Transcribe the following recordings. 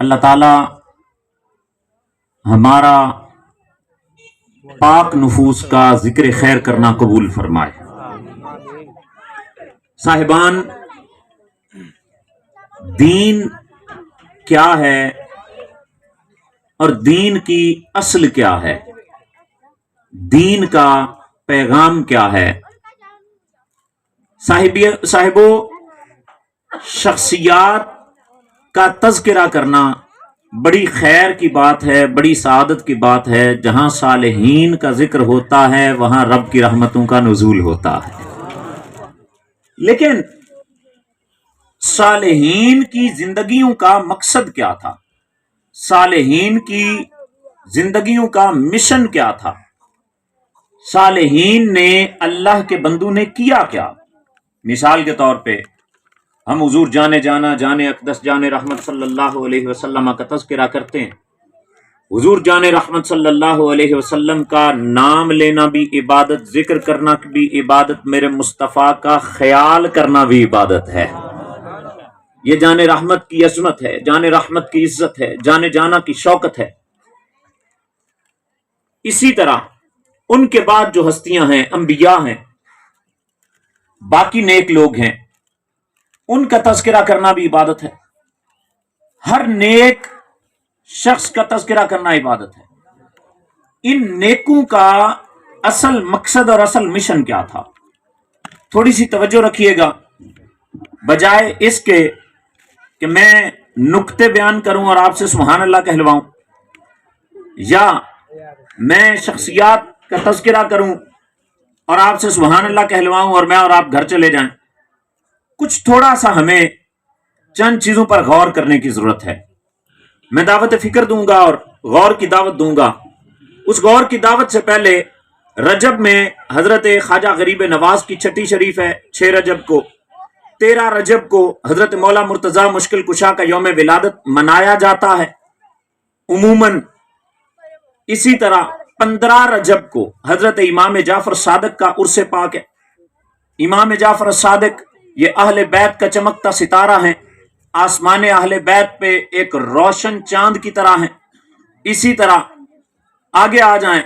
अल्लाह ताला हमारा पाक नफूस का जिक्र खैर करना कबूल फरमाए। साहिबान, दीन क्या है और दीन की असल क्या है, दीन का पैगाम क्या है। साहिबो, शख्सियात का तज़किरा करना बड़ी खैर की बात है, बड़ी सादत की बात है। जहां सालेहीन का जिक्र होता है वहां रब की रहमतों का नुज़ूल होता है। लेकिन सालेहीन की जिंदगियों का मकसद क्या था, सालेहीन की जिंदगियों का मिशन क्या था, सालेहीन ने अल्लाह के बंदू ने किया क्या। मिसाल के तौर पे हम हुजूर जाने अक़दस जाने रहमत सल्लल्लाहु अलैहि वसल्लम का तज़किरा करते हैं। हुजूर जाने रहमत सल्लल्लाहु अलैहि वसल्लम का नाम लेना भी इबादत, जिक्र करना भी इबादत, मेरे मुस्तफ़ा का ख्याल करना भी इबादत है। ये जाने रहमत की अज़मत है, जाने रहमत की इज्जत है, जाने जाना की शौकत है। इसी तरह उनके बाद जो हस्तियां हैं, अंबिया हैं, बाकी नेक लोग हैं, उनका तज़किरा करना भी इबादत है। हर नेक शख्स का तज़किरा करना इबादत है। इन नेकों का असल मकसद और असल मिशन क्या था, थोड़ी सी तवज्जो रखिएगा। बजाय इसके कि मैं नुक्ते बयान करूं और आपसे सुभान अल्लाह कहलवाऊं, या मैं शख्सियात का तज़किरा करूं और आपसे सुभान अल्लाह कहलवाऊं और मैं और आप घर चले जाएं, कुछ थोड़ा सा हमें चंद चीजों पर गौर करने की जरूरत है। मैं दावत फिक्र दूंगा और गौर की दावत दूंगा। उस गौर की दावत से पहले रजब में हजरत ख्वाजा गरीब नवाज की छठी शरीफ है 6 रजब को। 13 रजब को हजरत मौला मुर्तजा मुश्किल कुशा का यौम विलादत मनाया जाता है उमूमन। इसी तरह 15 रजब को हजरत इमाम जाफर सादिक का उर्स पाक है। इमाम जाफर सादिक ये अहले बैत का चमकता सितारा है, आसमान अहले बैत पे एक रोशन चांद की तरह है। इसी तरह आगे आ जाएं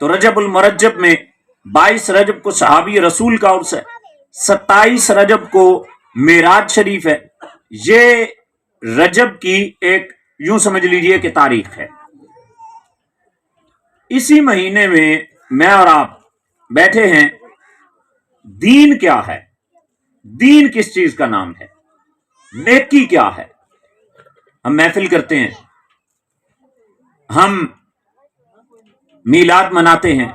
तो रजबुल मुरज्जब में 22 रजब को सहाबी रसूल का उर्स है, 27 रजब को मेराज शरीफ है। ये रजब की एक यूं समझ लीजिए कि तारीख है। इसी महीने में मैं और आप बैठे हैं। दीन क्या है, दीन किस चीज का नाम है, नेकी क्या है। हम महफिल करते हैं, हम मीलाद मनाते हैं,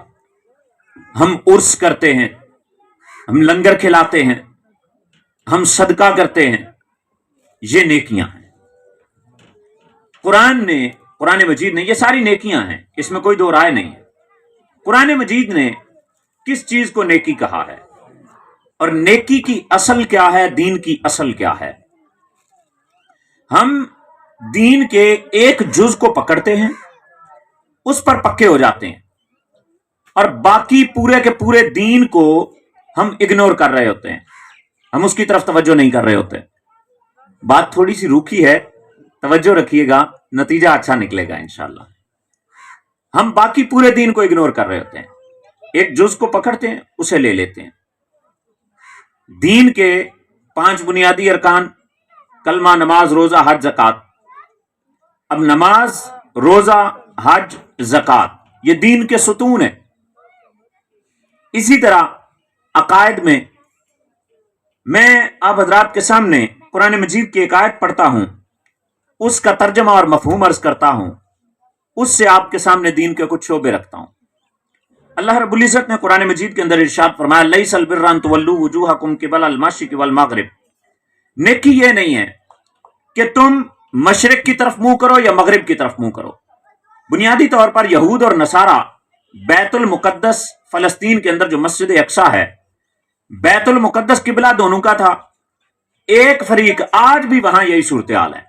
हम उर्स करते हैं, हम लंगर खिलाते हैं, हम सदका करते हैं, ये नेकियां हैं। कुरान मजीद ने, ये सारी नेकियां हैं, इसमें कोई दो राय नहीं है। कुरान मजीद ने किस चीज को नेकी कहा है और नेकी की असल क्या है, दीन की असल क्या है। हम दीन के एक जुज को पकड़ते हैं, उस पर पक्के हो जाते हैं, और बाकी पूरे के पूरे दीन को हम इग्नोर कर रहे होते हैं, हम उसकी तरफ तवज्जो नहीं कर रहे होते। बात थोड़ी सी रूखी है, तवज्जो रखिएगा, नतीजा अच्छा निकलेगा इंशाल्लाह। हम बाकी पूरे दीन को इग्नोर कर रहे होते हैं, एक जुज को पकड़ते हैं, उसे ले लेते हैं। दीन के 5 बुनियादी अरकान, कलमा, नमाज, रोजा, हज, ज़कात। अब नमाज, रोजा, हज, ज़कात ये दीन के सुतून है। इसी तरह अकायद में मैं आप हजरात के सामने कुरान मजीद की एक आयत पढ़ता हूं, उसका तर्जमा और मफहूम अर्ज करता हूं, उससे आपके सामने दीन के कुछ शोबे रखता हूं। अल्लाह रब्बुल इज्जत ने कुरान मजीद के अंदर इरशाद फरमाया, लैसल बिर्रा अन तुवल्लू वुजूहकुम क़िबल अल-मशरिक़ वल मग़रिब। नेकी ये नहीं है कि तुम मशरिक की तरफ मुंह करो या मगरिब की तरफ मुंह करो। बुनियादी तौर पर यहूद और नसारा बैतुल मुक़द्दस फलस्तीन के अंदर जो मस्जिद अक्सा है, बैतुल मुक़द्दस किबला दोनों का था। एक फरीक, आज भी वहां यही सूरत हाल है,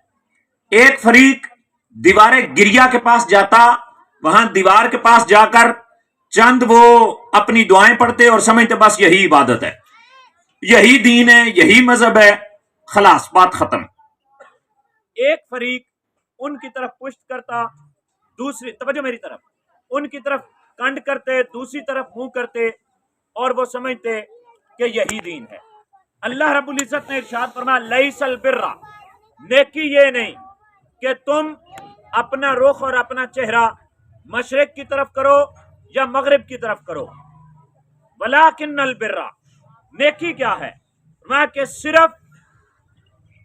एक फरीक दीवारे गिरिया के पास जाता, वहां दीवार के पास जाकर चंद वो अपनी दुआएं पढ़ते और समझते बस यही इबादत है, यही दीन है, यही मजहब है, खलास बात खत्म। एक फरीक ان کی طرف پشت کرتا، دوسری توجہ میری طرف، ان کی طرف کنڈ کرتے، دوسری طرف منہ کرتے، اور وہ سمجھتے کہ یہی دین ہے۔ اللہ رب العزت نے ارشاد فرمایا لیس البر، نیکی یہ نہیں کہ تم اپنا رخ اور اپنا چہرہ مشرق کی طرف کرو یا مغرب کی طرف کرو، ولکن البر، نیکی کیا ہے؟ فرمایا کہ صرف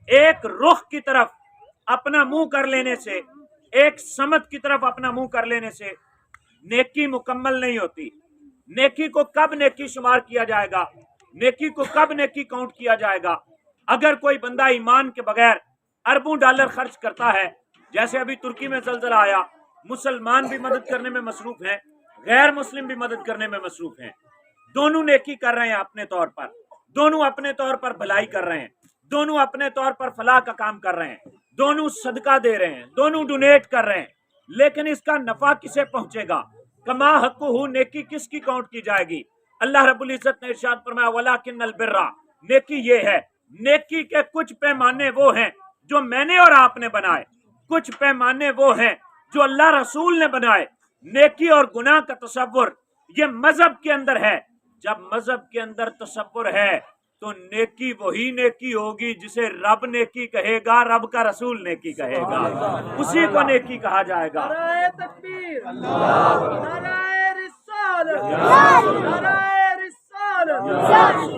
ایک رخ کی طرف اپنا منہ کر لینے سے، ایک سمت کی طرف اپنا منہ کر لینے سے نیکی مکمل نہیں ہوتی۔ نیکی کو کب نیکی شمار کیا جائے گا، نیکی کو کب نیکی کاؤنٹ کیا جائے گا؟ اگر کوئی بندہ ایمان کے بغیر اربوں ڈالر خرچ کرتا ہے، جیسے ابھی ترکی میں زلزلہ آیا، مسلمان بھی مدد کرنے میں مصروف ہیں، غیر مسلم بھی مدد کرنے میں مصروف ہیں، دونوں نیکی کر رہے ہیں اپنے طور پر، دونوں اپنے طور پر بھلائی کر رہے ہیں، دونوں اپنے طور پر فلاح کا کام کر رہے ہیں، دونوں صدقہ دے رہے ہیں، دونوں ڈونیٹ کر رہے ہیں، لیکن اس کا نفع کسے پہنچے گا؟ کما حقہ، نیکی کس کی کاؤنٹ کی جائے گی؟ اللہ رب العزت نے ارشاد فرمایا ولکن البر، نیکی یہ ہے۔ نیکی کے کچھ پیمانے وہ ہیں جو میں نے اور آپ نے بنائے، کچھ پیمانے وہ ہیں جو اللہ رسول نے بنائے۔ نیکی اور گناہ کا تصور یہ مذہب کے اندر ہے۔ جب مذہب کے اندر تصور ہے تو نیکی وہی نیکی ہوگی جسے رب نیکی کہے گا، رب کا رسول نیکی کہے گا، اسی کو نیکی کہا جائے گا۔ نعرہ تکبیر، نعرہ رسالت، نعرہ رسالت،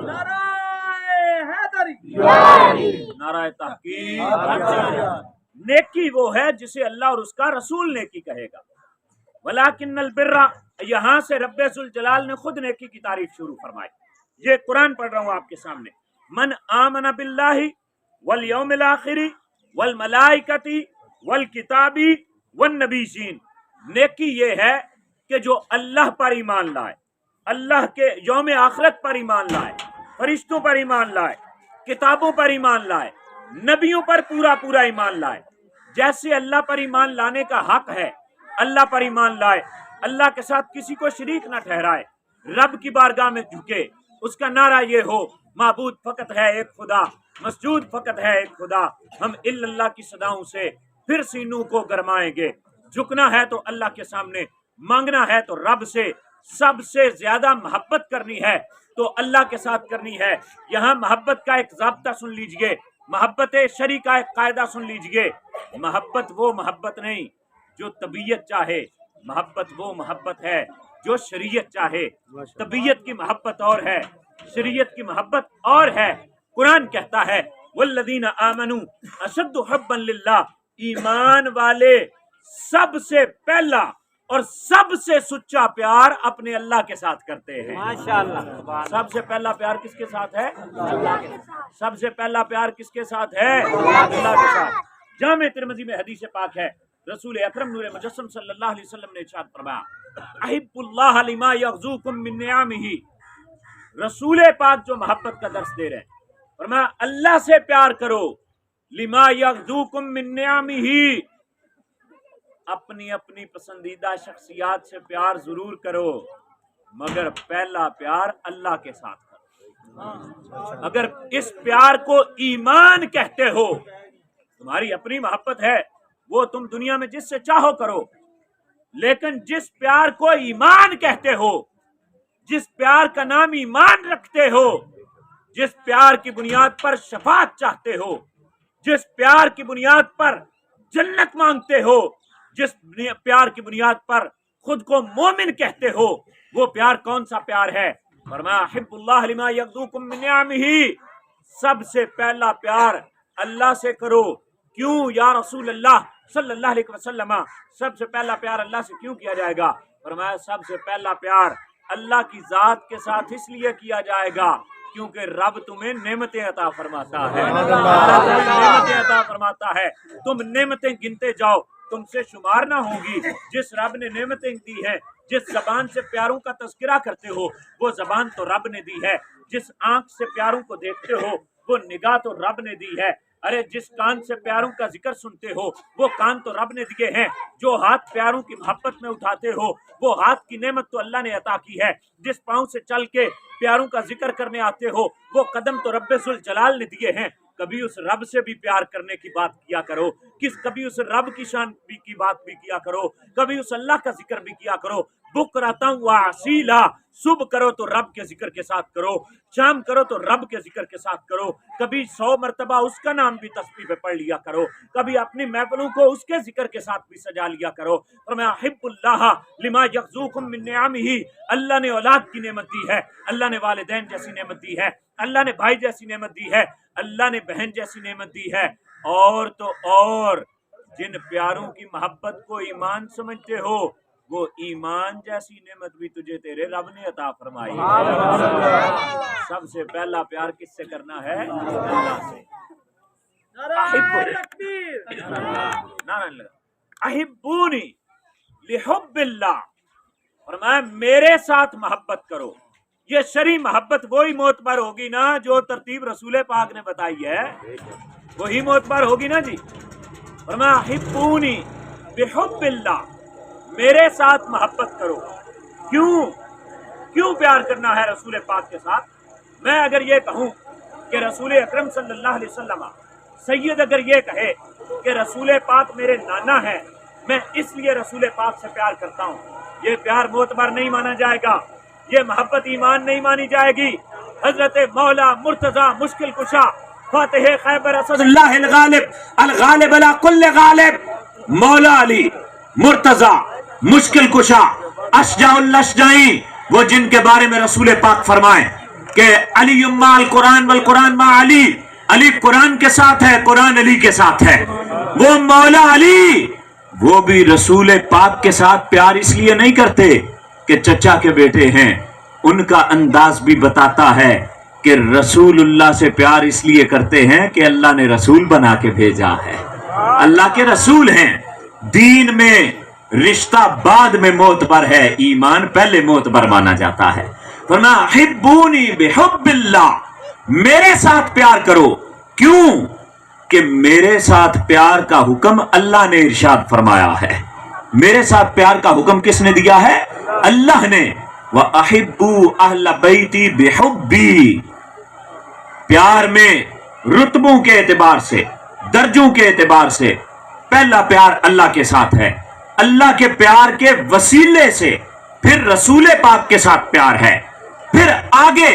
نعرہ حیدری، نعرہ تحقیق۔ نیکی وہ ہے جسے اللہ اور اس کا رسول نیکی کہے گا۔ ولکن البر، یہاں سے رب ذوالجلال نے خود نیکی کی تعریف شروع فرمائی۔ یہ قرآن پڑھ رہا ہوں آپ کے سامنے، من آمن باللہ والیوم الآخر والملائکۃ والکتاب والنبیین، نیکی یہ ہے کہ جو اللہ پر ایمان لائے، اللہ کے یوم آخرت پر ایمان لائے، فرشتوں پر ایمان لائے، کتابوں پر ایمان لائے، نبیوں پر پورا پورا ایمان لائے۔ جیسے اللہ پر ایمان لانے کا حق ہے، اللہ پر ایمان لائے، اللہ کے ساتھ کسی کو شریک نہ ٹھہرائے، رب کی بارگاہ میں جھکے، اس کا نعرہ یہ ہو معبود فقط ہے ایک خدا، مسجود فقط ہے ایک خدا، ہم الا اللہ کی صداؤں سے پھر سینوں کو گرمائیں گے۔ جھکنا ہے تو اللہ کے سامنے، مانگنا ہے تو رب سے، سب سے زیادہ محبت کرنی ہے تو اللہ کے ساتھ کرنی ہے۔ یہاں محبت کا ایک ضابطہ سن لیجئے، محبت شرعی کا ایک قاعدہ سن لیجئے۔ محبت وہ محبت نہیں جو طبیعت چاہے، محبت وہ محبت ہے جو شریعت چاہے۔ طبیعت کی محبت اور ہے، شریعت کی محبت اور ہے۔ قرآن کہتا ہے والذین آمنوا اشد حبا للہ، ایمان والے سب سے پہلا اور سب سے سچا پیار اپنے اللہ کے ساتھ کرتے ہیں۔ ماشاءاللہ، سب سے پہلا پیار کس کے ساتھ ہے؟ اللہ کے ساتھ۔ سب سے پہلا پیار کس کے ساتھ ہے؟ اللہ کے ساتھ۔ جامع ترمذی میں حدیث پاک ہے، رسول اکرم نور مجسم صلی اللہ علیہ وسلم نے ارشاد فرمایا احب اللہ لما یغزوکم من نعمہ، رسول پاک جو محبت کا درس دے رہے ہیں، فرمایا اللہ سے پیار کرو، لما یغزوکم من نعمہ، اپنی اپنی پسندیدہ شخصیات سے پیار ضرور کرو، مگر پہلا پیار اللہ کے ساتھ کرو۔ اگر اس پیار کو ایمان کہتے ہو، تمہاری اپنی محبت ہے، وہ تم دنیا میں جس سے چاہو کرو، لیکن جس پیار کو ایمان کہتے ہو، جس پیار کا نام ایمان رکھتے ہو، جس پیار کی بنیاد پر شفاعت چاہتے ہو، جس پیار کی بنیاد پر جنت مانگتے ہو، جس پیار کی بنیاد پر خود کو مومن کہتے ہو، وہ پیار کون سا پیار ہے؟ فرمایا احب اللہ لما یغزوکم من نعمہ، سب سے پہلا پیار اللہ سے کرو۔ کیوں یا رسول اللہ صلی اللہ علیہ وسلم، سب سے پہلا پیار اللہ سے کیوں کیا جائے گا؟ فرمایا سب سے پہلا پیار اللہ کی ذات کے ساتھ اس لیے کیا جائے گا کیونکہ رب تمہیں نعمتیں عطا فرماتا ہے، نعمتیں عطا فرماتا ہے۔ تم نعمتیں گنتے جاؤ، تم سے شمار نہ ہوں گی۔ جس رب نے نعمتیں دی ہیں، جس زبان سے پیاروں کا تذکرہ کرتے ہو، وہ زبان تو رب نے دی ہے۔ جس آنکھ سے پیاروں کو دیکھتے ہو، وہ نگاہ تو رب نے دی ہے۔ ارے جس کان سے پیاروں کا ذکر سنتے ہو، وہ کان تو رب نے دیے ہیں۔ جو ہاتھ پیاروں کی محبت میں اٹھاتے ہو، وہ ہاتھ کی نعمت تو اللہ نے عطا کی ہے۔ جس پاؤں سے چل کے پیاروں کا ذکر کرنے آتے ہو، وہ قدم تو رب ذوالجلال نے دیے ہیں۔ कभी उस रब से भी प्यार करने की बात किया करो, कभी उस रब की शान की बात भी किया करो, कभी उस अल्लाह का जिक्र भी किया करो। बुकरतन व असीला, सुबह करो तो रब के जिक्र के साथ करो, शाम करो तो रब के जिक्र के साथ करो। कभी 100 मरतबा उसका नाम भी तस्बीह पे पढ़ लिया करो, कभी अपनी महफिलों को उसके जिक्र के साथ भी सजा लिया करो। फरमाया हिब्बुल्लाह लिमा यग़ज़ूकुम मिन निअमिही, अल्लाह ने औलाद की नेमत दी है, अल्लाह ने वालिदैन जैसी नेमत दी है, अल्लाह ने भाई जैसी नेमत दी है, अल्लाह ने बहन जैसी नेमत दी है। और तो और जिन प्यारों की मोहब्बत को ईमान समझते हो, वो ईमान जैसी नेमत भी तुझे तेरे रब ने अता फरमाई है। सबसे पहला प्यार किससे करना है? अल्लाह से। नाराए तकबीर। अहिब्बूनी लिहुब्बिल्लाह, फरमाया मेरे साथ मोहब्बत करो। ये शरी मोहब्बत वही मोतबर होगी ना जो तरतीब रसूल पाक ने बताई है, वही मोतबर होगी ना जी। फरमाया अहिब्बूनी बिहुब्बिल्लाह, मेरे साथ मोहब्बत करो। क्यों प्यार करना है रसूल पाक के साथ? मैं अगर ये कहूँ कि रसूल अकरम सल्लल्लाहु अलैहि वसल्लम सैयद अगर ये कहे कि रसूल पाक मेरे नाना है, मैं इसलिए रसूल पाक से प्यार करता हूँ, ये प्यार मोतबर नहीं माना जाएगा, ये मोहब्बत ईमान नहीं मानी जाएगी। हजरत मौला मुर्तजा मुश्किल कुशा फातिह खैबर असदुल्लाह अल गालिब अला कुल्ल गालिब मौला अली मुर्तजा मुश्किल कुशा अशजाउल अशजाई, वो जिनके बारे में रसूल पाक फरमाए कि अली उम्माल कुरान वल कुरान मा अली, अली कुरान के साथ है, कुरान अली के साथ है। वो मौला अली, वो भी रसूल पाक के साथ प्यार इसलिए नहीं करते कि चचा के बेटे हैं, उनका अंदाज भी बताता है कि रसूलुल्लाह से प्यार इसलिए करते हैं कि अल्लाह ने रसूल बना के भेजा है, अल्लाह के रसूल हैं। दीन में रिश्ता बाद में मोतबर है, ईमान पहले मोतबर माना जाता है। फरमाया हिब्बूनी बिहुब्बिल्लाह, मेरे साथ प्यार करो। क्यों कि मेरे साथ प्यार का हुक्म अल्लाह ने इरशाद फरमाया है। मेरे साथ प्यार का हुक्म किसने दिया है? अल्लाह ने। व अहिब्बू अहल बैती बिहुब्बी, प्यार में रुतबों के एतबार से, दर्जों के एतबार से पहला प्यार अल्लाह के साथ है। अल्लाह के प्यार के वसीले से फिर रसूल पाक के साथ प्यार है। फिर आगे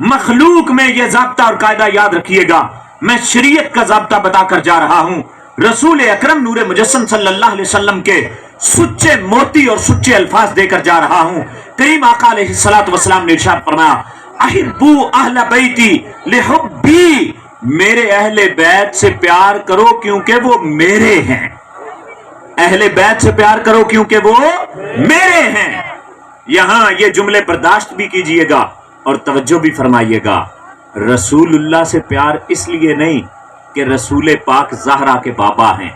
मखलूक में यह ज़ाब्ता और कायदा याद रखिएगा, मैं शरीयत का ज़ाब्ता बताकर जा रहा हूं। रसूल अकरम नूरे मुजस्सम सल्लल्लाहु अलैहि वसल्लम के सुच्चे मोती और सुच्चे अल्फाज देकर जा रहा हूं। करीम आका अलैहिस्सलातु वस्सलाम ने इरशाद फरमाया अहिब्बू अहल बैती लिहुब्बी, मेरे अहले बैत से प्यार करो क्योंकि वो मेरे हैं। अहले बैत से प्यार करो क्योंकि वो मेरे हैं। यहां ये जुमले बर्दाश्त भी कीजिएगा और तवज्जो भी फरमाइएगा। रसूलुल्लाह से प्यार इसलिए नहीं कि रसूल पाक ज़हरा के बाबा हैं,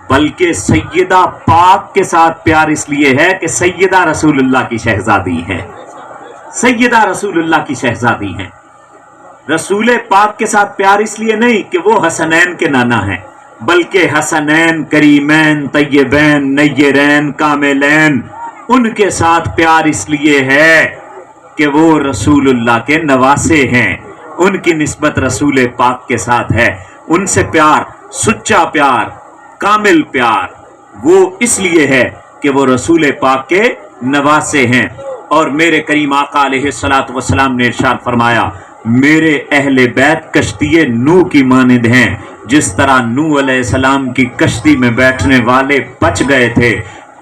बल्कि सैयदा पाक के साथ प्यार इसलिए है कि सैयदा रसूलुल्लाह की शहजादी है, सैयदा रसूलुल्लाह की शहजादी हैं। रसूल पाक के साथ प्यार इसलिए नहीं कि वो हसनैन के नाना हैं, बल्कि हसनैन करीमैन तय्यबैन नय्यरैन कामिलैन, उनके साथ प्यार इसलिए है कि वो रसूलुल्लाह के नवासे हैं, उनकी निस्बत रसूल पाक के साथ है। उनसे प्यार, सुच्चा प्यार, कामिल प्यार वो इसलिए है कि वो रसूल पाक के नवासे हैं। और मेरे करीम आका अलैहिस्सलातु वस्सलाम ने इरशाद फरमाया मेरे अहले बैत कश्ती नूह की मानिंद हैं। जिस तरह नूह अलैहिस्सलाम की कश्ती में बैठने वाले बच गए थे,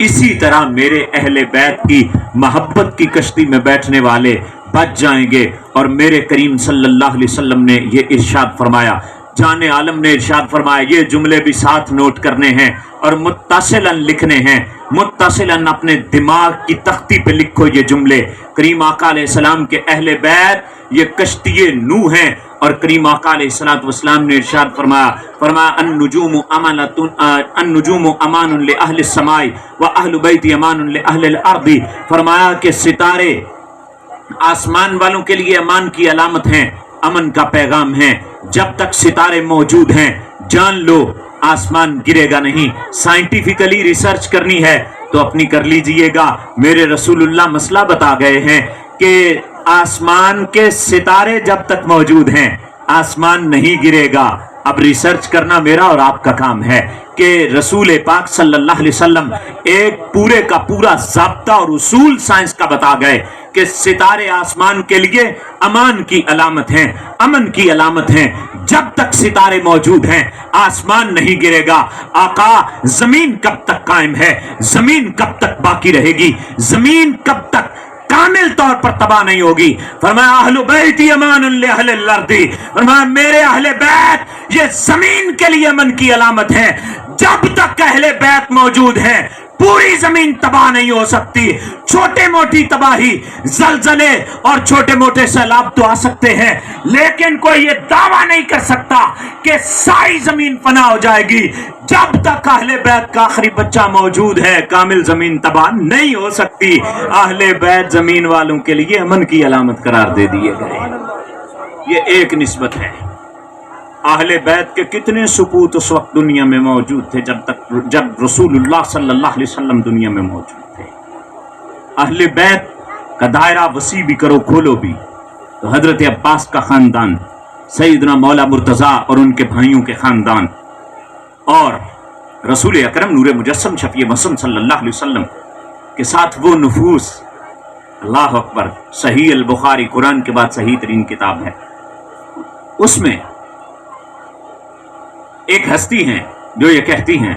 इसी तरह मेरे अहले बैत की मोहब्बत की कश्ती में बैठने वाले बच जाएंगे। और मेरे करीम सल्लल्लाहु अलैहि वसल्लम ने ये इरशाद फरमाया, जाने आलम ने इरशाद फरमाया, ये जुमले भी साथ नोट करने हैं और मुत्तसिलन लिखने हैं। मुत्तसिलन अपने दिमाग की तख्ती पे लिखो ये जुमले। करीम आका अलैहिस्सलाम के अहले बैत ये कश्ती नूह हैं। और करीम आका अलैहिस्सलातु वस्सलाम ने इरशाद फरमाया अन्नुजूमु अमानुन li ahli समाई व अहलु बैती अमानुन li ahli अर्दी। फरमाया कि सितारे आसमान वालों के लिए अमान की अलामत हैं, अमन का पैगाम है। जब तक सितारे मौजूद हैं जान लो आसमान गिरेगा नहीं। साइंटिफिकली रिसर्च करनी है तो अपनी कर लीजिएगा। मेरे रसूलुल्लाह मसला बता गए हैं कि आसमान के सितारे जब तक मौजूद हैं आसमान नहीं गिरेगा। अब रिसर्च करना मेरा और आपका काम है कि रसूल पाक सल्लल्लाहु अलैहि वसल्लम एक पूरे का पूरा ज़ाब्ता और उसूल साइंस का बता गए कि सितारे आसमान के लिए अमान की अलामत हैं, अमन की अलामत हैं। जब तक सितारे मौजूद हैं आसमान नहीं गिरेगा। आका, जमीन कब तक कायम है, जमीन कब तक बाकी रहेगी, जमीन कब तक कामिल तौर पर तबाह नहीं होगी। फरमाया अहलु बैती अमानुन li अहलिल अर्दी, फरमाया मेरे अहले बैत ये जमीन के लिए अमन की अलामत है। जब तक अहले बैत मौजूद है पूरी जमीन तबाह नहीं हो सकती। छोटे मोटी तबाही, जलजले और छोटे मोटे सैलाब तो आ सकते हैं, लेकिन कोई ये दावा नहीं कर सकता कि सारी जमीन फना हो जाएगी। जब तक अहले बैत का आखिरी बच्चा मौजूद है कामिल जमीन तबाह नहीं हो सकती। अहले बैत जमीन वालों के लिए अमन की अलामत करार दे दिए गए। ये एक निस्बत है। अहले बैत के कितने सुपूत उस वक्त दुनिया में मौजूद थे जब रसूलुल्लाह सल्लल्लाहु अलैहि वसल्लम दुनिया में मौजूद थे। अहले बैत का दायरा वसी भी करो खोलो भी तो हजरत अब्बास का खानदान, सैयदना मौला मुर्तज़ा और उनके भाइयों के खानदान, और रसूल अकरम नूर मुजस्सम शफी मसम सल्लल्लाहु अलैहि वसल्लम के साथ वो नफूस। अल्लाह अकबर। सही अल बुखारी कुरान के बाद सही तरीन किताब है। उसमें एक हस्ती हैं जो ये कहती हैं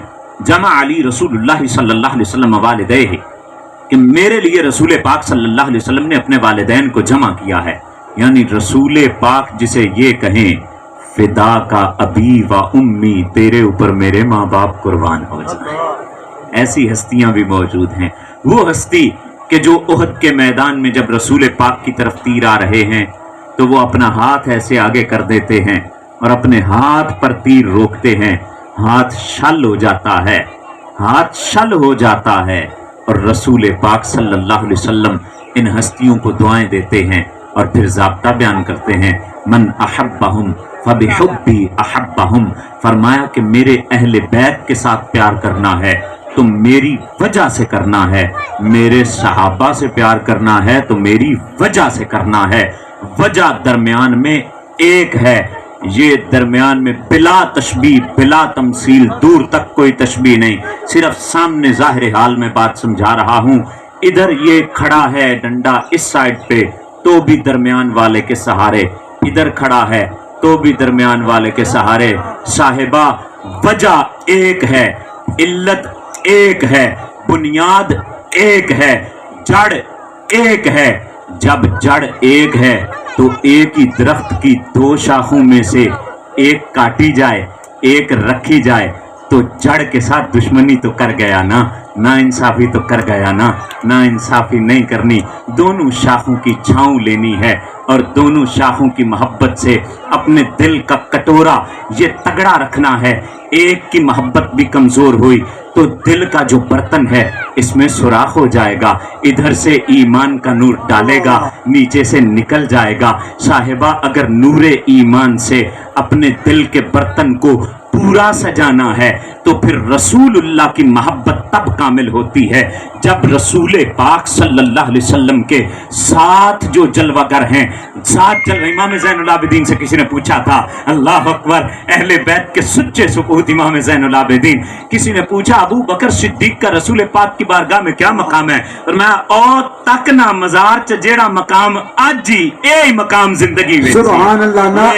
जमा अली रसूलुल्लाह सल्लल्लाहु अलैहि वसल्लम वालिदैहि, कि मेरे लिए रसूल पाक सल्लल्लाहु अलैहि वसल्लम ने अपने वालिदैन को जमा किया है। यानी रसूल पाक जिसे ये कहें फिदा का अबी व उम्मी, तेरे ऊपर मेरे माँ बाप कुर्बान हो जाए। ऐसी हस्तियां भी मौजूद हैं। वो हस्ती कि जो उहद के मैदान में जब रसूल पाक की तरफ तीर आ रहे हैं तो वो अपना हाथ ऐसे आगे कर देते हैं और अपने हाथ पर तीर रोकते हैं। हाथ शल हो जाता है, हाथ शल हो जाता है, और रसूल पाक सल्लल्लाहु अलैहि वसल्लम इन हस्तियों को दुआएं देते हैं और फिर ज़ाब्ता बयान करते हैं। मन अहब्बहुम फबिहुब्बी अहब्बहुम, फरमाया कि मेरे अहले बैत के साथ प्यार करना है तो मेरी वजह से करना है, मेरे सहाबा से प्यार करना है तो मेरी वजह से करना है। वजह दरमियान में एक है, ये दरमियान में बिला तशबीह बिला तमसील, दूर तक कोई तशबीह नहीं, सिर्फ सामने ज़ाहिर हाल में बात समझा रहा हूँ। इधर ये खड़ा है डंडा इस साइड पे तो भी दरमियान वाले के सहारे, इधर खड़ा है तो भी दरमियान वाले के सहारे। साहिबा वजह एक है, इल्लत एक है, बुनियाद एक है, जड़ एक है। जब जड़ एक है तो एक ही दरख्त की दो शाखों में से एक काटी जाए एक रखी जाए तो जड़ के साथ दुश्मनी तो कर गया ना, ना इंसाफी तो कर गया ना, ना इंसाफी नहीं करनी। दोनों शाखों की छांव लेनी है और दोनों शाखों की मोहब्बत से अपने दिल का कटोरा ये तगड़ा रखना है। एक की मोहब्बत भी कमज़ोर हुई तो दिल का जो बर्तन है इसमें सुराख हो जाएगा, इधर से ईमान का नूर डालेगा नीचे से निकल जाएगा। साहिबा अगर नूरे ईमान से अपने दिल के बर्तन को पूरा सजाना है तो फिर रसूलुल्लाह की मोहब्बत तब कामिल होती है जब रसूल पाक सल्लल्लाहु अलैहि वसल्लम के साथ जो जलवागर हैं, साथ जलवा। इमाम ज़ैनुल आबिदीन से किसी ने पूछा था, अल्लाह अकबर, अहले बैत के सच्चे सुपूत इमाम ज़ैनुल आबिदीन, किसी ने पूछा अबू बकर सिद्दीक का रसूल पाक की बारगाह में क्या मकाम है? और मैं ओ तक ना मजार च जेड़ा मकाम आज ही यही मकाम जिंदगी में, सुभान अल्लाह,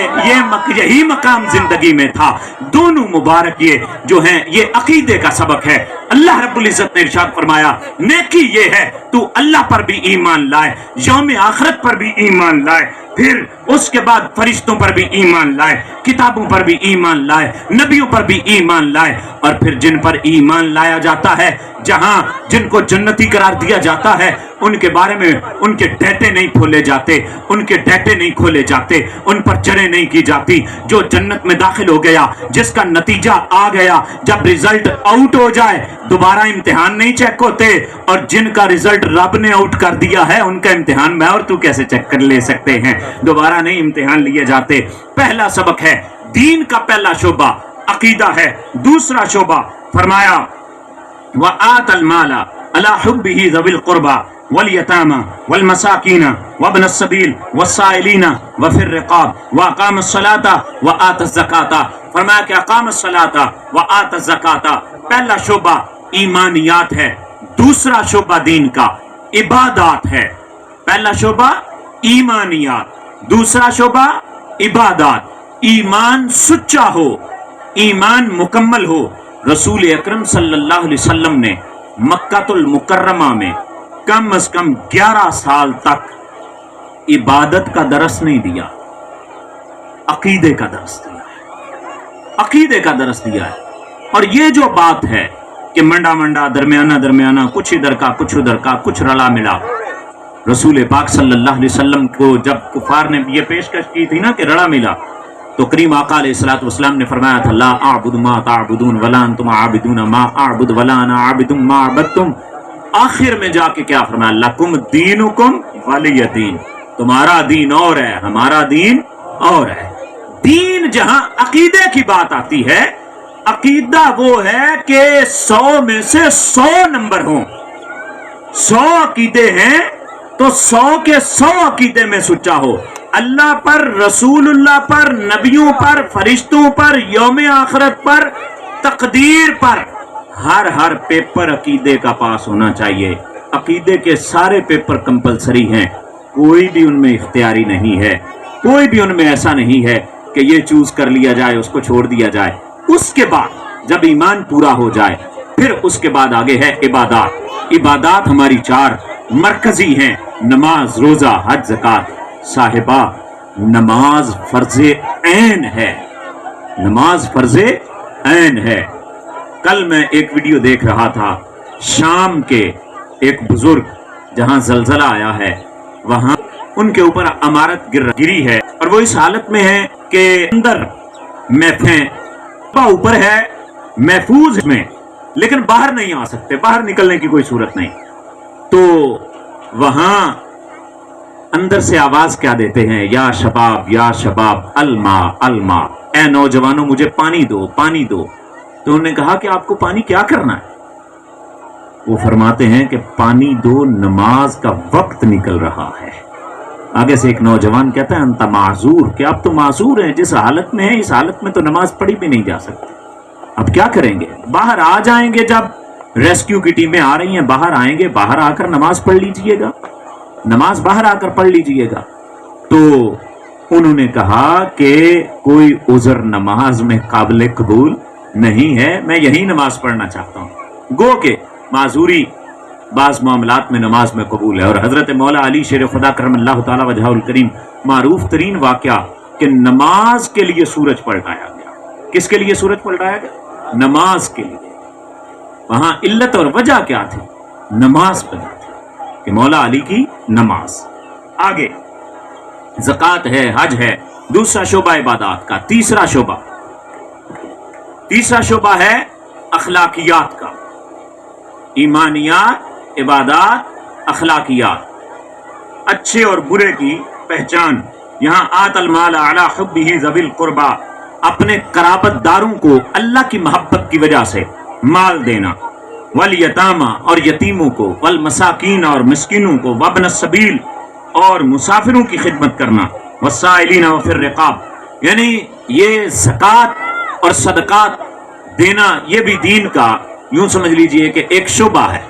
यही मकाम जिंदगी में था। दोनों मुबारक ये जो हैं ये अकीदे का सबक है। अल्लाह रब्बुल इज्जत ने इरशाद फरमाया, नेकी ये है तू अल्लाह पर भी ईमान लाए, यौम आखिरत पर भी ईमान लाए, फिर उसके बाद फरिश्तों पर भी ईमान लाए, किताबों पर भी ईमान लाए, नबियों पर भी ईमान लाए, और फिर जिन पर ईमान लाया जाता है, जहां जिनको जन्नती करार दिया जाता है, उनके बारे में उनके डेटे नहीं खोले जाते, उनके डेटे नहीं खोले जाते, उन पर चढ़े नहीं की जाती। जो जन्नत में दाखिल हो गया, जिसका नतीजा आ गया, जब रिजल्ट आउट हो जाए दोबारा इम्तिहान नहीं चेक होते, और जिनका रिजल्ट रब ने आउट कर दिया है उनका इम्तिहान मैं और तू कैसे चेक कर ले सकते हैं? दोबारा नहीं इम्तिहान लिए जाते। पहला सबक है दीन का, पहला शोबा अकीदा है। दूसरा शोबा फरमाया व आतल माला अला हुब्बिही ज़विल क़ुरबा, वल-यतामा वल-मसाकीना वब्न-उस-सबील वस-साइलीना व फिर-रिक़ाब व अक़ाम-उस-सलाता व आत-अज़-ज़काता। फरमाया कि अक़ाम-उस-सलाता व आत-अज़-ज़काता पहला शोबा ईमानियात है, दूसरा शोबा दीन का इबादात है। पहला शोबा ईमानियात, दूसरा शोबा इबादात। ईमान सच्चा हो, ईमान मुकम्मल हो। रसूल अकरम सल्लल्लाहु अलैहि वसल्लम ने मक्कातुल मुकर्रमा में कम अज कम 11 साल तक इबादत का दरस नहीं दिया, अकीदे का दरस दिया है, अकीदे का दरस दिया है। और ये जो बात है कि मंडा मंडा दरमियाना दरमियाना, कुछ इधर का कुछ उधर का, कुछ रला मिला, रसूल पाक सल्लल्लाहु अलैहि वसल्लम को जब कुफार ने ये पेशकश की थी ना कि रला मिला, तो करीम आका अलैहिस्सलातु वस्सलाम ने फरमाया था ला अअबुदु मा तअबुदून वला अंतुम आबिदून मा अअबुदु वला अना आबिदुम मा अबदतुम। आखिर में जाके क्या फरमाया, लकुम दीनुकुम वलिय दीन, तुम्हारा दीन और है, हमारा दीन और है। दीन जहां अकीदे की बात आती है, अकीदा वो है कि 100 में से 100 नंबर हो। 100 अकीदे हैं तो 100 के 100 अकीदे में सच्चा हो। अल्लाह पर, रसूलुल्लाह पर, नबियों पर, फरिश्तों पर, यौम आखिरत पर, तकदीर पर, हर पेपर अकीदे का पास होना चाहिए। अकीदे के सारे पेपर कंपलसरी हैं, कोई भी उनमें इख्तियारी नहीं है, कोई भी उनमें ऐसा नहीं है कि ये चूज कर लिया जाए उसको छोड़ दिया जाए। उसके बाद जब ईमान पूरा हो जाए फिर उसके बाद आगे है इबादात। इबादात हमारी 4 मरकजी हैं, नमाज, रोजा, हज, ज़कात। साहिबा, नमाज फर्जे ऐन है, नमाज फर्जे ऐन है। कल मैं एक वीडियो देख रहा था, शाम के एक बुजुर्ग जहां जलजला आया है वहां उनके ऊपर इमारत गिरी है और वो इस हालत में है कि अंदर ऊपर है महफूज में, लेकिन बाहर नहीं आ सकते, बाहर निकलने की कोई सूरत नहीं। तो वहां अंदर से आवाज क्या देते हैं, या शबाब अलमा अलमा, ए नौजवानों मुझे पानी दो, पानी दो। तो उन्होंने कहा कि आपको पानी क्या करना है? वो फरमाते हैं कि पानी दो, नमाज का वक्त निकल रहा है। आगे से एक नौजवान कहता है अंता माजूर, कि आप तो माजूर हैं, जिस हालत में है इस हालत में तो नमाज पढ़ी भी नहीं जा सकती। अब क्या करेंगे? बाहर आ जाएंगे, जब रेस्क्यू की टीमें आ रही हैं बाहर आएंगे, बाहर आकर नमाज पढ़ लीजिएगा, नमाज बाहर आकर पढ़ लीजिएगा। तो उन्होंने कहा कि कोई उज़र नमाज में काबिल कबूल नहीं है, मैं यही नमाज पढ़ना चाहता हूँ। गो के माजूरी बाज़ मामलात में नमाज में कबूल है। और हजरत मौला अली शेर खुदा करमल्लाहु तआला वजहुल करीम मारूफ तरीन वाक़या कि नमाज के लिए सूरज पलटाया गया। किसके लिए सूरज पलटाया गया? नमाज के लिए। वहां इल्लत और वजह क्या थी? नमाज पर थी कि मौला अली की नमाज। आगे ज़कात है, हज है, दूसरा शोबा इबादत का। तीसरा शोबा है अखलाकियात का। ईमानियात, इबादत, अखलाकियात, अच्छे और बुरे की पहचान। यहां आतल माल अला हुब्बिही ज़विल कुर्बा, अपने कराबतदारों को अल्लाह की मोहब्बत की वजह से माल देना। वल यतामा, और यतीमों को, वल मसाकीन, और मिस्किनों को, वब्न सबील, और मुसाफिरों की खिदमत करना, वसाइलीना व फिर रिकाब, यानी ये ज़कात और सदकात देना, ये भी दीन का, यूं समझ लीजिए कि एक शोबा है,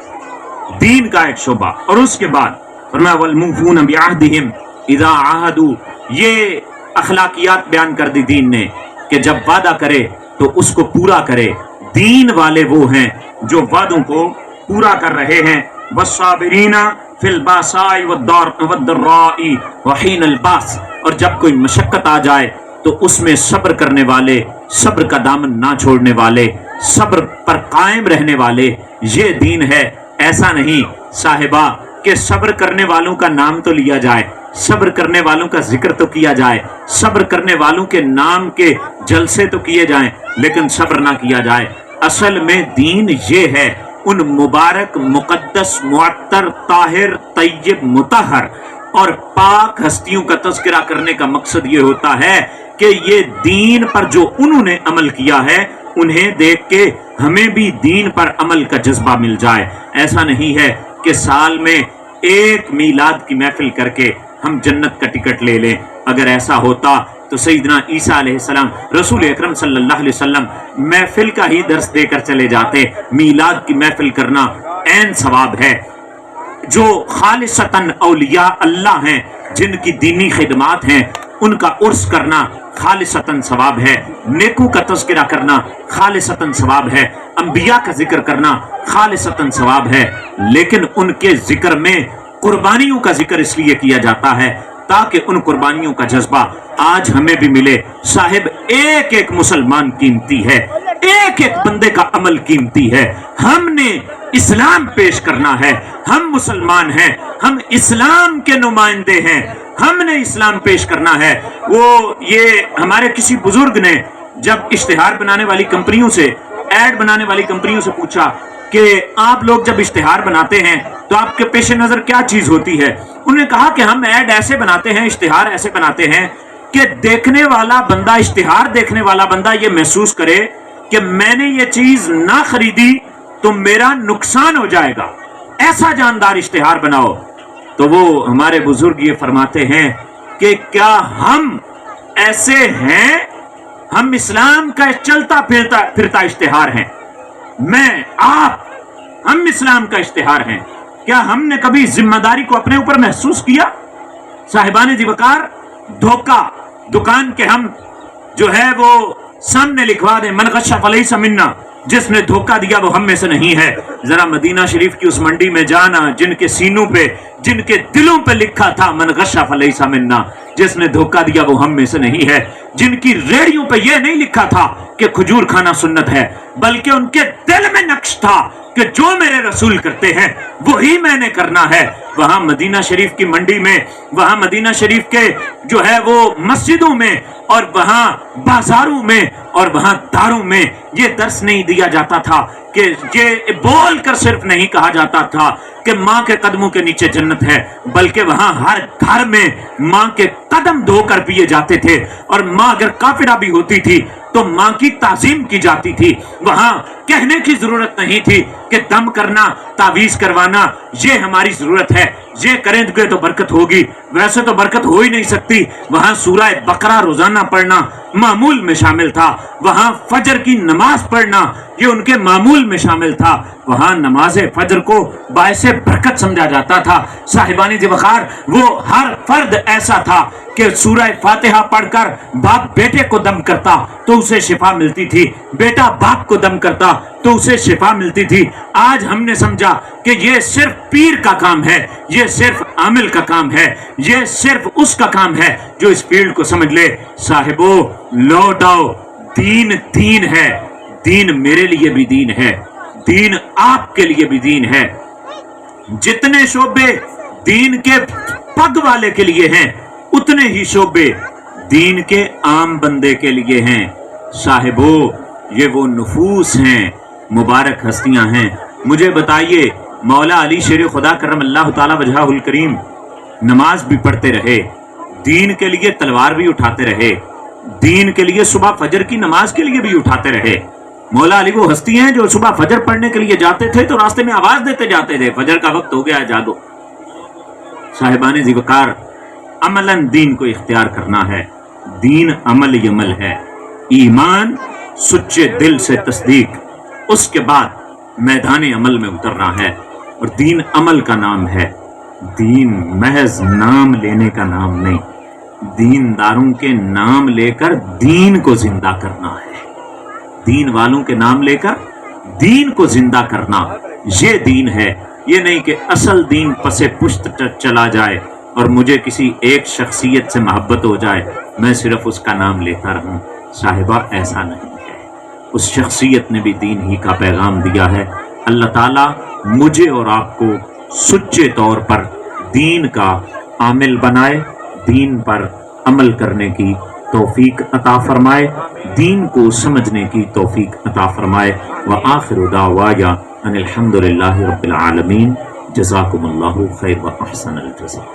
दीन का एक शोबा। और उसके बाद फरमाया वल मुफून बिअहदिहिम इज़ा आहदू, ये अखलाकियात बयान कर दी दीन ने कि जब वादा करे तो उसको पूरा करे। दीन वाले वो हैं जो वादों को पूरा कर रहे हैं। वस्साबिरीना फिल बासाई वद्दर्राई वहीनल बास, और जब कोई मशक्कत आ जाए तो उसमें सब्र करने वाले, सब्र का दामन ना छोड़ने वाले, सब्र पर कायम रहने वाले, ये दीन है। ऐसा नहीं साहिबा कि सब्र करने वालों का नाम तो लिया जाए, सब्र करने वालों का जिक्र तो किया जाए, सब्र करने वालों के नाम के जलसे तो किए जाएं, लेकिन सब्र ना किया जाए। असल में दीन ये है, उन मुबारक, मुकद्दस, मुअत्तर, ताहिर, तय्यब, मुतहर और पाक हस्तियों का तज़किरा करने का मकसद ये होता है कि ये दीन पर जो उन्होंने अमल किया है उन्हें देख के हमें भी दीन पर अमल का जज्बा मिल जाए। ऐसा नहीं है कि साल में एक मीलाद की महफिल करके हम जन्नत का टिकट ले लें। अगर ऐसा होता तो सैयदना ईसा अलैहिस्सलाम रसूल अकरम सल्लल्लाहु अलैहि वसल्लम महफिल का ही दर्स देकर चले जाते। मीलाद की महफिल करना ऐन सवाब है। जो खालिसतन औलिया अल्लाह हैं, जिनकी दीनी खिदमात हैं, उनका उर्स करना खालिसतन सवाब है। नेकू का तज़किरा करना खालिसतन सवाब है। अंबिया का जिक्र करना खालिसतन सवाब है। लेकिन उनके जिक्र में कुर्बानियों का जिक्र इसलिए किया जाता है ताकि उन कुर्बानियों का जज्बा आज हमें भी मिले। साहिब, एक एक मुसलमान कीमती है, एक एक बंदे का अमल कीमती है। हमने इस्लाम पेश करना है। हम मुसलमान हैं, हम इस्लाम के नुमाइंदे हैं, हमने इस्लाम पेश करना है। वो ये हमारे किसी बुजुर्ग ने जब इश्तिहार बनाने वाली कंपनियों से, एड बनाने वाली कंपनियों से पूछा कि आप लोग जब इश्तिहार बनाते हैं तो आपके पेश नजर क्या चीज होती है, उन्होंने कहा कि हम एड ऐसे बनाते हैं, इश्तिहार ऐसे बनाते हैं कि देखने वाला बंदा, इश्तिहार देखने वाला बंदा ये महसूस करे कि मैंने ये चीज ना खरीदी तो मेरा नुकसान हो जाएगा। ऐसा जानदार इश्तिहार बनाओ। तो वो हमारे बुजुर्ग ये फरमाते हैं कि क्या हम ऐसे हैं? हम इस्लाम का चलता फिरता इश्तिहार हैं। मैं, आप, हम इस्लाम का इश्तिहार हैं। क्या हमने कभी जिम्मेदारी को अपने ऊपर महसूस किया? साहिबान जी वकार, धोखा दुकान के हम जो है वो सामने लिखवा दें, मन गश्शा फलैसा मिन्ना, जिसने धोखा दिया वो हम में से नहीं है। जरा मदीना शरीफ की उस मंडी में जाना, जिनके सीनों पे, जिनके दिलों पे लिखा था मन गश्शा फलैसा मिन्ना, जिसने धोखा दिया वो हम में से नहीं है। जिनकी रेडियो पे ये नहीं लिखा था कि खजूर खाना सुन्नत है, बल्कि उनके दिल में नक्श था कि जो मेरे रसूल करते हैं वही मैंने करना है। वहां मदीना शरीफ की मंडी में, वहां मदीना शरीफ के जो है वो मस्जिदों में, और वहां बाजारों में, और वहां दारों में ये दर्स नहीं दिया जाता था कि ये बोल कर सिर्फ नहीं कहा जाता था कि माँ के कदमों के नीचे जन्नत है, बल्कि वहां हर घर में माँ के कदम धोकर पिए जाते थे। और माँ अगर काफिरा भी होती थी तो माँ की ताजीम की जाती थी। वहां कहने की जरूरत नहीं थी कि दम करना, तावीज करवाना ये हमारी जरूरत है, ये करेंगे तो बरकत होगी, वैसे तो बरकत हो ही नहीं सकती। वहां सूरह बकरा रोजाना पढ़ना मामूल में शामिल था। वहां फजर की नमाज पढ़ना ये उनके मामूल में शामिल था। वहां नमाज फजर को बायसे बरकत समझा जाता था। साहिबानी जी वकार, वो हर फर्द ऐसा था कि सूरह फातिहा पढ़कर बाप बेटे को दम करता तो उसे शिफा मिलती थी, बेटा बाप को दम करता तो उसे शिफा मिलती थी। आज हमने समझा कि ये सिर्फ पीर का काम है, ये सिर्फ आमिल का काम है, ये सिर्फ उसका काम है जो इस फील्ड को समझ ले। साहिबो, लौट आओ, दीन दीन है, दीन मेरे लिए भी दीन है, दीन आपके लिए भी दीन है। जितने शोबे दीन के पग वाले के लिए हैं, उतने ही शोबे दीन के आम बंदे के लिए हैं। साहिबो, ये वो नफूस हैं, मुबारक हस्तियां हैं। मुझे बताइए, मौला अली शेर खुदा करम अल्लाह ताला वजहुल करीम नमाज भी पढ़ते रहे, दीन के लिए तलवार भी उठाते रहे, दीन के लिए सुबह फजर की नमाज के लिए भी उठाते रहे। मौला अली वो हस्ती हैं जो सुबह फजर पढ़ने के लिए जाते थे तो रास्ते में आवाज देते जाते थे, फजर का वक्त हो गया, जागो। साहिबाने ज़िवकार, अमलन दीन को इख्तियार करना है। दीन अमल यमल है, ईमान सच्चे दिल से तस्दीक, उसके बाद मैदान अमल में उतरना है। और दीन अमल का नाम है, दीन महज नाम लेने का नाम नहीं, दीनदारों के नाम लेकर दीन को जिंदा करना है। दीन वालों के नाम लेकर दीन को जिंदा करना, ये दीन है। ये नहीं कि असल दीन पसे पुश्त चला जाए और मुझे किसी एक शख्सियत से मोहब्बत हो जाए, मैं सिर्फ उसका नाम लेता रहूं। साहिबा, ऐसा नहीं है। उस शख्सियत ने भी दीन ही का पैगाम दिया है। अल्लाह ताला मुझे और आपको सच्चे तौर पर दीन का आमिल बनाए, दीन पर अमल करने की तौफीक अता फरमाए, दीन को समझने की तौफीक अता फरमाए। व आखिरु दावाया अनिल हम्दुलिल्लाहि रब्बिल आलमीन। जज़ाकुमुल्लाहु खैर व अहसनल जज़ा।